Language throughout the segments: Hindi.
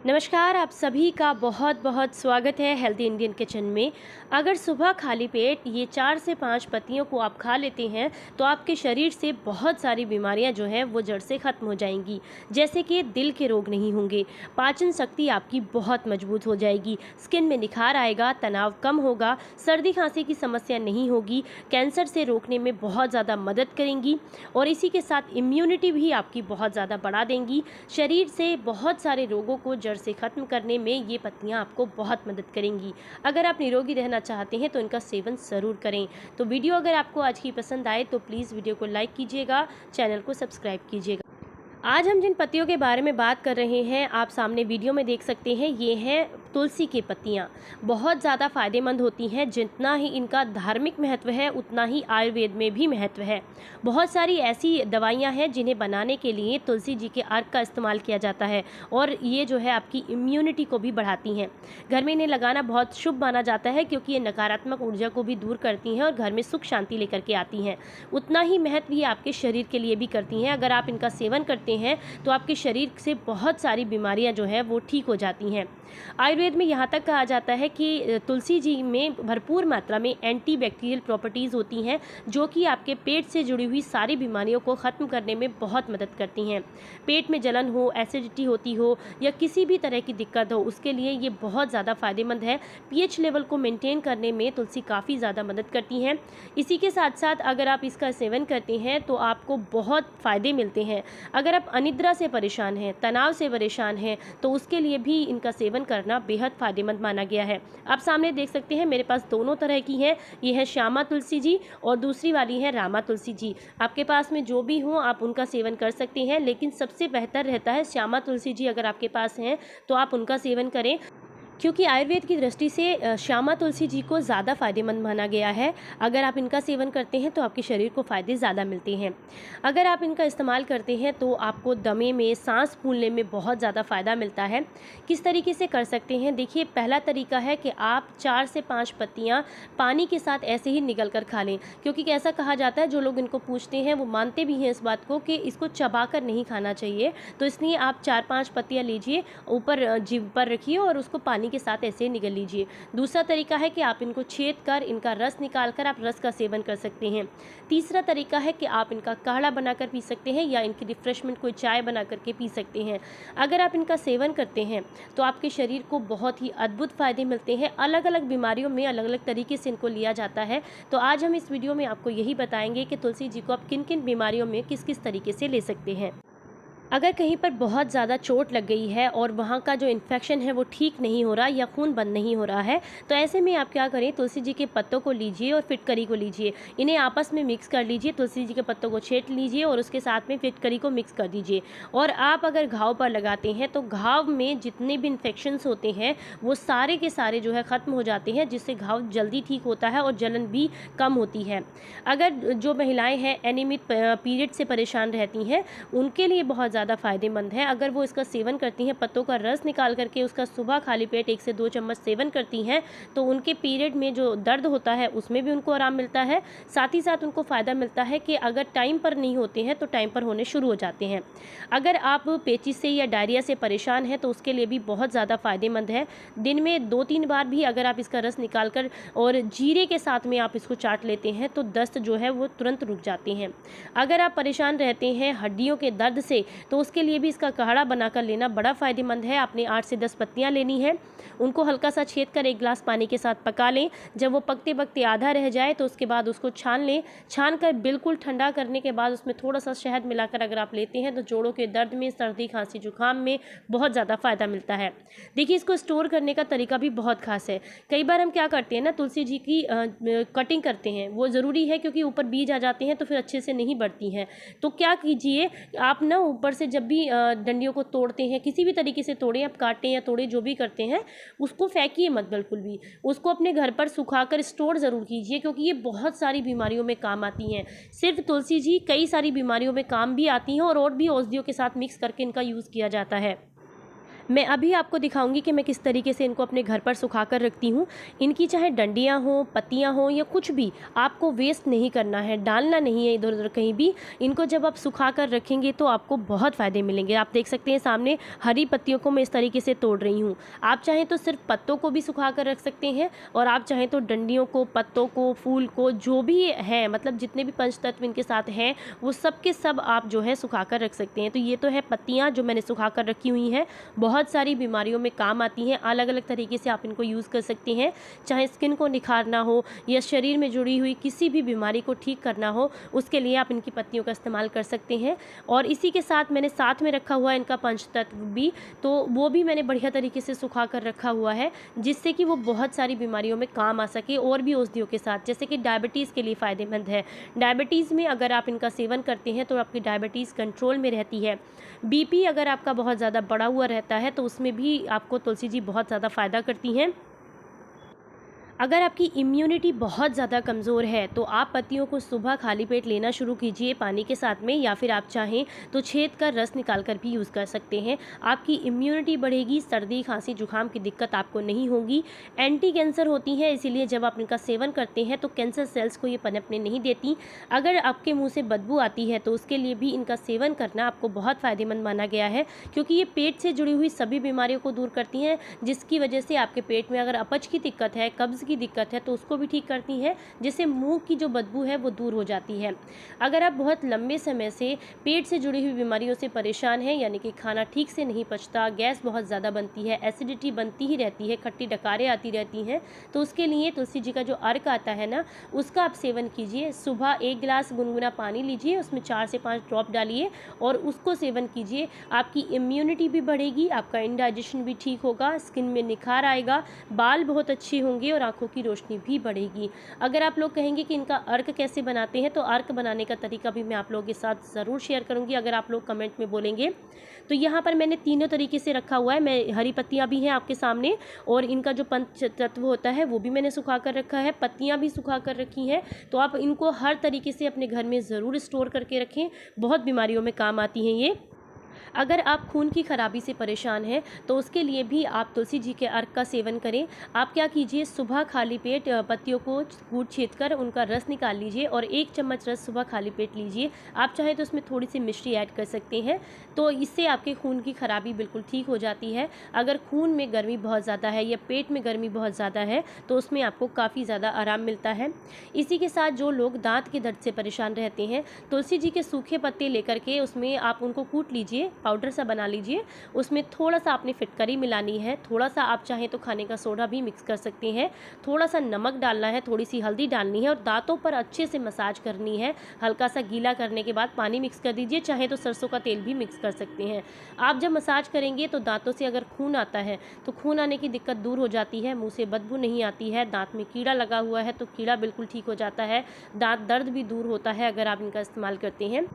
नमस्कार, आप सभी का बहुत बहुत स्वागत है हेल्दी इंडियन किचन में। अगर सुबह खाली पेट ये 4 से 5 पत्तियों को आप खा लेते हैं तो आपके शरीर से बहुत सारी बीमारियां जो हैं वो जड़ से ख़त्म हो जाएंगी। जैसे कि दिल के रोग नहीं होंगे, पाचन शक्ति आपकी बहुत मजबूत हो जाएगी, स्किन में निखार आएगा, तनाव कम होगा, सर्दी खांसी की समस्या नहीं होगी, कैंसर से रोकने में बहुत ज़्यादा मदद करेंगी और इसी के साथ इम्यूनिटी भी आपकी बहुत ज़्यादा बढ़ा देंगी। शरीर से बहुत सारे रोगों को जड़ से ख़त्म करने में ये पत्तियां आपको बहुत मदद करेंगी। अगर आप निरोगी रहना चाहते हैं तो इनका सेवन ज़रूर करें। तो वीडियो अगर आपको आज की पसंद आए तो प्लीज़ वीडियो को लाइक कीजिएगा, चैनल को सब्सक्राइब कीजिएगा। आज हम जिन पत्तियों के बारे में बात कर रहे हैं आप सामने वीडियो में देख सकते हैं, ये हैं तुलसी की पत्तियाँ। बहुत ज़्यादा फ़ायदेमंद होती हैं। जितना ही इनका धार्मिक महत्व है उतना ही आयुर्वेद में भी महत्व है। बहुत सारी ऐसी दवाइयाँ हैं जिन्हें बनाने के लिए तुलसी जी के अर्क का इस्तेमाल किया जाता है और ये जो है आपकी इम्यूनिटी को भी बढ़ाती हैं। घर में इन्हें लगाना बहुत शुभ माना जाता है क्योंकि ये नकारात्मक ऊर्जा को भी दूर करती हैं और घर में सुख शांति लेकर के आती हैं। उतना ही महत्व ये आपके शरीर के लिए भी करती हैं। अगर आप इनका सेवन करते हैं तो आपके शरीर से बहुत सारी बीमारियां जो है वो ठीक हो जाती हैं। आयुर्वेद में यहाँ तक कहा जाता है कि तुलसी जी में भरपूर मात्रा में एंटीबैक्टीरियल प्रॉपर्टीज़ होती हैं जो कि आपके पेट से जुड़ी हुई सारी बीमारियों को ख़त्म करने में बहुत मदद करती हैं। पेट में जलन हो, एसिडिटी होती हो या किसी भी तरह की दिक्कत हो, उसके लिए ये बहुत ज़्यादा फ़ायदेमंद है। पीएच लेवल को मेंटेन करने में तुलसी काफ़ी ज़्यादा मदद करती हैं। इसी के साथ साथ अगर आप इसका सेवन करते हैं तो आपको बहुत फ़ायदे मिलते हैं। अगर आप अनिद्रा से परेशान हैं, तनाव से परेशान हैं, तो उसके लिए भी इनका सेवन करना बेहद फायदेमंद माना गया है। आप सामने देख सकते हैं मेरे पास दोनों तरह की हैं। ये है श्यामा तुलसी जी और दूसरी वाली है रामा तुलसी जी। आपके पास में जो भी हो आप उनका सेवन कर सकते हैं, लेकिन सबसे बेहतर रहता है श्यामा तुलसी जी अगर आपके पास हैं तो आप उनका सेवन करें, क्योंकि आयुर्वेद की दृष्टि से श्यामा तुलसी जी को ज़्यादा फ़ायदेमंद माना गया है। अगर आप इनका सेवन करते हैं तो आपके शरीर को फ़ायदे ज़्यादा मिलते हैं। अगर आप इनका इस्तेमाल करते हैं तो आपको दमे में, सांस फूलने में बहुत ज़्यादा फ़ायदा मिलता है। किस तरीके से कर सकते हैं? देखिए, पहला तरीका है कि आप 4 से 5 पत्तियाँ पानी के साथ ऐसे ही निगल कर खा लें, क्योंकि ऐसा कहा जाता है, जो लोग इनको पूछते हैं वो मानते भी हैं इस बात को कि इसको चबा कर नहीं खाना चाहिए। तो इसलिए आप 4-5 पत्तियाँ लीजिए, ऊपर जीभ पर रखिए और उसको पानी के साथ ऐसे निगल लीजिए। दूसरा तरीका है कि आप इनको छेद कर इनका रस निकाल कर आप रस का सेवन कर सकते हैं। तीसरा तरीका है कि आप इनका काढ़ा बनाकर पी सकते हैं या इनकी रिफ्रेशमेंट कोई चाय बना करके पी सकते हैं। अगर आप इनका सेवन करते हैं तो आपके शरीर को बहुत ही अद्भुत फ़ायदे मिलते हैं। अलग अलग बीमारियों में अलग अलग तरीके से इनको लिया जाता है। तो आज हम इस वीडियो में आपको यही बताएंगे कि तुलसी जी को आप किन किन बीमारियों में किस किस तरीके से ले सकते हैं। अगर कहीं पर बहुत ज़्यादा चोट लग गई है और वहाँ का जो इन्फेक्शन है वो ठीक नहीं हो रहा या खून बंद नहीं हो रहा है, तो ऐसे में आप क्या करें, तुलसी जी के पत्तों को लीजिए और फिटकरी को लीजिए, इन्हें आपस में मिक्स कर लीजिए। तुलसी जी के पत्तों को छेट लीजिए और उसके साथ में फिटकरी को मिक्स कर दीजिए। और आप अगर घाव पर लगाते हैं तो घाव में जितने भी इन्फेक्शंस होते हैं वो सारे के सारे जो है ख़त्म हो जाते हैं, जिससे घाव जल्दी ठीक होता है और जलन भी कम होती है। अगर जो महिलाएँ हैं अनियमित पीरियड से परेशान रहती हैं, उनके लिए बहुत ज़्यादा फ़ायदेमंद है। अगर वो इसका सेवन करती हैं, पत्तों का रस निकाल करके उसका सुबह खाली पेट 1 से 2 चम्मच सेवन करती हैं, तो उनके पीरियड में जो दर्द होता है उसमें भी उनको आराम मिलता है। साथ ही साथ उनको फ़ायदा मिलता है कि अगर टाइम पर नहीं होते हैं तो टाइम पर होने शुरू हो जाते हैं। अगर आप पेचिश से या डायरिया से परेशान हैं तो उसके लिए भी बहुत ज़्यादा फ़ायदेमंद है। दिन में 2-3 बार भी अगर आप इसका रस निकाल कर और जीरे के साथ में आप इसको चाट लेते हैं तो दस्त जो है वो तुरंत रुक जाते हैं। अगर आप परेशान रहते हैं हड्डियों के दर्द से, तो उसके लिए भी इसका काढ़ा बनाकर लेना बड़ा फ़ायदेमंद है। आपने 8 से 10 पत्तियां लेनी है, उनको हल्का सा छेद कर 1 गिलास पानी के साथ पका लें। जब वो पकते पकते आधा रह जाए तो उसके बाद उसको छान लें। छान कर बिल्कुल ठंडा करने के बाद उसमें थोड़ा सा शहद मिलाकर अगर आप लेते हैं तो जोड़ों के दर्द में, सर्दी खांसी जुकाम में बहुत ज़्यादा फ़ायदा मिलता है। देखिए, इसको स्टोर करने का तरीका भी बहुत खास है। कई बार हम क्या करते हैं ना, तुलसी जी की कटिंग करते हैं, वो ज़रूरी है क्योंकि ऊपर बीज आ जाते हैं तो फिर अच्छे से नहीं बढ़ती हैं। तो क्या कीजिए, आप ना ऊपर से जब भी डंडियों को तोड़ते हैं, किसी भी तरीके से तोड़ें, आप काटें या तोड़ें, जो भी करते हैं, उसको फेंकिए मत बिल्कुल भी। उसको अपने घर पर सुखाकर स्टोर ज़रूर कीजिए, क्योंकि ये बहुत सारी बीमारियों में काम आती हैं। सिर्फ तुलसी जी कई सारी बीमारियों में काम भी आती हैं और भी औषधियों के साथ मिक्स करके इनका यूज़ किया जाता है। मैं अभी आपको दिखाऊंगी कि मैं किस तरीके से इनको अपने घर पर सुखा कर रखती हूँ। इनकी चाहे डंडियाँ हों, पत्तियाँ हों या कुछ भी, आपको वेस्ट नहीं करना है, डालना नहीं है इधर उधर कहीं भी। इनको जब आप सुखा कर रखेंगे तो आपको बहुत फ़ायदे मिलेंगे। आप देख सकते हैं सामने हरी पत्तियों को मैं इस तरीके से तोड़ रही हूँ। आप चाहें तो सिर्फ पत्तों को भी सुखा कर रख सकते हैं, और आप चाहें तो डंडियों को, पत्तों को, फूल को, जो भी है मतलब जितने भी पंचतत्व इनके साथ हैं वो सब के सब आप जो है सुखा कर रख सकते हैं। तो ये तो है पत्तियाँ जो मैंने सुखा कर रखी हुई हैं। बहुत सारी बीमारियों में काम आती हैं, अलग अलग तरीके से आप इनको यूज़ कर सकते हैं। चाहे स्किन को निखारना हो या शरीर में जुड़ी हुई किसी भी बीमारी को ठीक करना हो, उसके लिए आप इनकी पत्तियों का इस्तेमाल कर सकते हैं। और इसी के साथ मैंने साथ में रखा हुआ है इनका पंचतत्व भी, तो वो भी मैंने बढ़िया तरीके से सुखा कर रखा हुआ है, जिससे कि वो बहुत सारी बीमारियों में काम आ सके। और भी औषधियों के साथ, जैसे कि डायबिटीज़ के लिए फ़ायदेमंद है। डायबिटीज़ में अगर आप इनका सेवन करते हैं तो आपकी डायबिटीज़ कंट्रोल में रहती है। बीपी अगर आपका बहुत ज़्यादा बढ़ा हुआ रहता है तो उसमें भी आपको तुलसी जी बहुत ज़्यादा फ़ायदा करती हैं। अगर आपकी इम्यूनिटी बहुत ज़्यादा कमज़ोर है तो आप पत्तियों को सुबह खाली पेट लेना शुरू कीजिए पानी के साथ में, या फिर आप चाहें तो छेद कर रस निकाल कर भी यूज़ कर सकते हैं। आपकी इम्यूनिटी बढ़ेगी, सर्दी खांसी जुकाम की दिक्कत आपको नहीं होगी। एंटी कैंसर होती हैं, इसीलिए जब आप इनका सेवन करते हैं तो कैंसर सेल्स को ये पनपने नहीं देती। अगर आपके मुँह से बदबू आती है तो उसके लिए भी इनका सेवन करना आपको बहुत फ़ायदेमंद माना गया है, क्योंकि ये पेट से जुड़ी हुई सभी बीमारियों को दूर करती हैं, जिसकी वजह से आपके पेट में अगर अपच की दिक्कत है, कब्ज़ की दिक्कत है तो उसको भी ठीक करती है, जिससे मुंह की जो बदबू है वो दूर हो जाती है। अगर आप बहुत लंबे समय से पेट से जुड़ी हुई बीमारियों से परेशान हैं, यानी कि खाना ठीक से नहीं पचता, गैस बहुत ज़्यादा बनती है, एसिडिटी बनती ही रहती है, खट्टी डकारें आती रहती हैं, तो उसके लिए तुलसी जी का जो अर्क आता है ना, उसका आप सेवन कीजिए। सुबह 1 गिलास गुनगुना पानी लीजिए, उसमें 4 से 5 ड्रॉप डालिए और उसको सेवन कीजिए। आपकी इम्यूनिटी भी बढ़ेगी, आपका इंडाइजेशन भी ठीक होगा, स्किन में निखार आएगा, बाल बहुत अच्छे होंगे और आंखों की रोशनी भी बढ़ेगी। अगर आप लोग कहेंगे कि इनका अर्क कैसे बनाते हैं, तो अर्क बनाने का तरीका भी मैं आप लोगों के साथ ज़रूर शेयर करूंगी, अगर आप लोग कमेंट में बोलेंगे। तो यहाँ पर मैंने तीनों तरीके से रखा हुआ है। मैं हरी पत्तियाँ भी हैं आपके सामने, और इनका जो पंच तत्व होता है वो भी मैंने सुखा कर रखा है, पत्तियाँ भी सुखा कर रखी हैं। तो आप इनको हर तरीके से अपने घर में ज़रूर स्टोर करके रखें, बहुत बीमारियों में काम आती हैं ये। अगर आप खून की खराबी से परेशान हैं तो उसके लिए भी आप तुलसी जी के अर्क का सेवन करें। आप क्या कीजिए, सुबह खाली पेट पत्तियों को कूट छेद कर उनका रस निकाल लीजिए और 1 चम्मच रस सुबह खाली पेट लीजिए। आप चाहें तो उसमें थोड़ी सी मिश्री ऐड कर सकते हैं, तो इससे आपके खून की खराबी बिल्कुल ठीक हो जाती है। अगर खून में गर्मी बहुत ज़्यादा है या पेट में गर्मी बहुत ज़्यादा है तो उसमें आपको काफ़ी ज़्यादा आराम मिलता है। इसी के साथ जो लोग दांत के दर्द से परेशान रहते हैं, तुलसी जी के सूखे पत्ते लेकर के उसमें आप उनको कूट लीजिए, पाउडर सा बना लीजिए। उसमें थोड़ा सा आपने फिटकरी मिलानी है, थोड़ा सा आप चाहें तो खाने का सोडा भी मिक्स कर सकते हैं, थोड़ा सा नमक डालना है, थोड़ी सी हल्दी डालनी है और दांतों पर अच्छे से मसाज करनी है। हल्का सा गीला करने के बाद पानी मिक्स कर दीजिए, चाहे तो सरसों का तेल भी मिक्स कर सकते हैं। आप जब मसाज करेंगे तो दांतों से अगर खून आता है तो खून आने की दिक्कत दूर हो जाती है, मुंह से बदबू नहीं आती है, दांत में कीड़ा लगा हुआ है तो कीड़ा बिल्कुल ठीक हो जाता है, दांत दर्द भी दूर होता है अगर आप इनका इस्तेमाल करते हैं।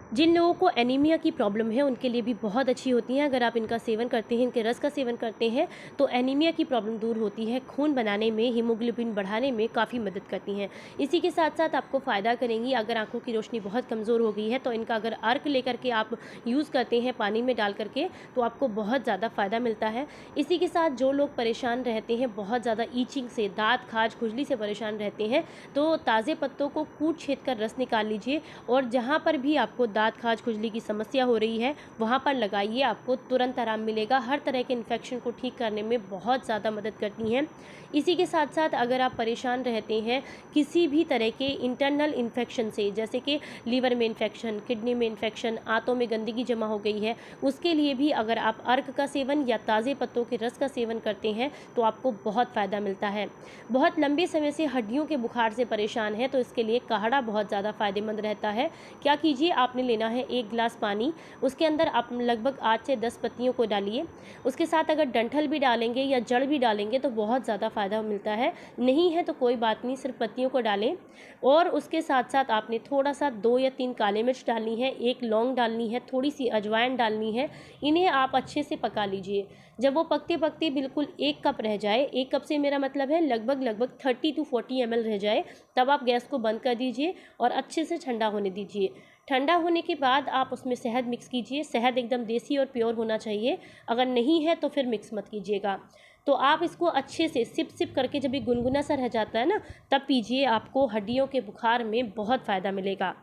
जिन लोगों को एनीमिया की प्रॉब्लम है उनके लिए भी बहुत अच्छी होती हैं। अगर आप इनका सेवन करते हैं, इनके रस का सेवन करते हैं, तो एनीमिया की प्रॉब्लम दूर होती है, खून बनाने में, हीमोग्लोबिन बढ़ाने में काफ़ी मदद करती हैं। इसी के साथ साथ आपको फ़ायदा करेंगी। अगर आंखों की रोशनी बहुत कमज़ोर हो गई है तो इनका अगर अर्क लेकर के आप यूज़ करते हैं पानी में डाल करके, तो आपको बहुत ज़्यादा फ़ायदा मिलता है। इसी के साथ जो लोग परेशान रहते हैं बहुत ज़्यादा ईचिंग से, दाँत खाज खुजली से परेशान रहते हैं, तो ताज़े पत्तों को कूट छेद कर रस निकाल लीजिए और जहाँ पर भी आपको दाँत खाज खुजली की समस्या हो रही है वहाँ पर लगाइए, आपको तुरंत आराम मिलेगा। हर तरह के इन्फेक्शन को ठीक करने में बहुत ज़्यादा मदद करती हैं। इसी के साथ साथ अगर आप परेशान रहते हैं किसी भी तरह के इंटरनल इन्फेक्शन से, जैसे कि लीवर में इन्फेक्शन, किडनी में इन्फेक्शन, आंतों में गंदगी जमा हो गई है, उसके लिए भी अगर आप अर्क का सेवन या ताज़े पत्तों के रस का सेवन करते हैं तो आपको बहुत फ़ायदा मिलता है। बहुत लंबे समय से हड्डियों के बुखार से परेशान है तो इसके लिए काढ़ा बहुत ज़्यादा फ़ायदेमंद रहता है। क्या कीजिए, आपने लेना है 1 गिलास पानी, उसके अंदर आप लगभग 8 से 10 पत्तियों को डालिए। उसके साथ अगर डंठल भी डालेंगे या जड़ भी डालेंगे तो बहुत ज़्यादा फ़ायदा मिलता है, नहीं है तो कोई बात नहीं, सिर्फ पत्तियों को डालें। और उसके साथ साथ आपने थोड़ा सा 2 या 3 काली मिर्च डालनी है, 1 लौंग डालनी है, थोड़ी सी अजवाइन डालनी है। इन्हें आप अच्छे से पका लीजिए। जब वो पकते पकते बिल्कुल 1 कप रह जाए, 1 कप से मेरा मतलब है लगभग 30 to 40 ml रह जाए, तब आप गैस को बंद कर दीजिए और अच्छे से ठंडा होने दीजिए। ठंडा होने के बाद आप उसमें शहद मिक्स कीजिए। शहद एकदम देसी और प्योर होना चाहिए, अगर नहीं है तो फिर मिक्स मत कीजिएगा। तो आप इसको अच्छे से सिप सिप करके जब ये गुनगुना सा रह जाता है ना, तब पीजिए। आपको हड्डियों के बुखार में बहुत फ़ायदा मिलेगा।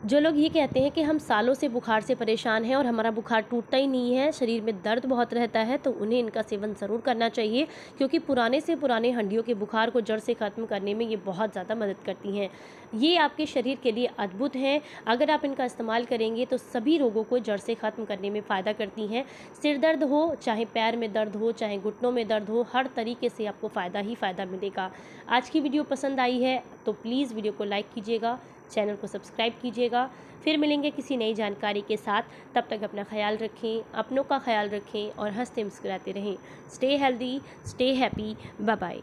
जो लोग ये कहते हैं कि हम सालों से बुखार से परेशान हैं और हमारा बुखार टूटता ही नहीं है, शरीर में दर्द बहुत रहता है, तो उन्हें इनका सेवन ज़रूर करना चाहिए, क्योंकि पुराने से पुराने हड्डियों के बुखार को जड़ से ख़त्म करने में ये बहुत ज़्यादा मदद करती हैं। ये आपके शरीर के लिए अद्भुत हैं। अगर आप इनका इस्तेमाल करेंगे तो सभी रोगों को जड़ से ख़त्म करने में फ़ायदा करती हैं। सिर दर्द हो, चाहे पैर में दर्द हो, चाहे घुटनों में दर्द हो, हर तरीके से आपको फ़ायदा ही फ़ायदा मिलेगा। आज की वीडियो पसंद आई है तो प्लीज़ वीडियो को लाइक कीजिएगा, चैनल को सब्सक्राइब कीजिएगा। फिर मिलेंगे किसी नई जानकारी के साथ। तब तक अपना ख्याल रखें, अपनों का ख्याल रखें और हंसते मुस्कुराते रहें। Stay healthy, stay happy, bye bye.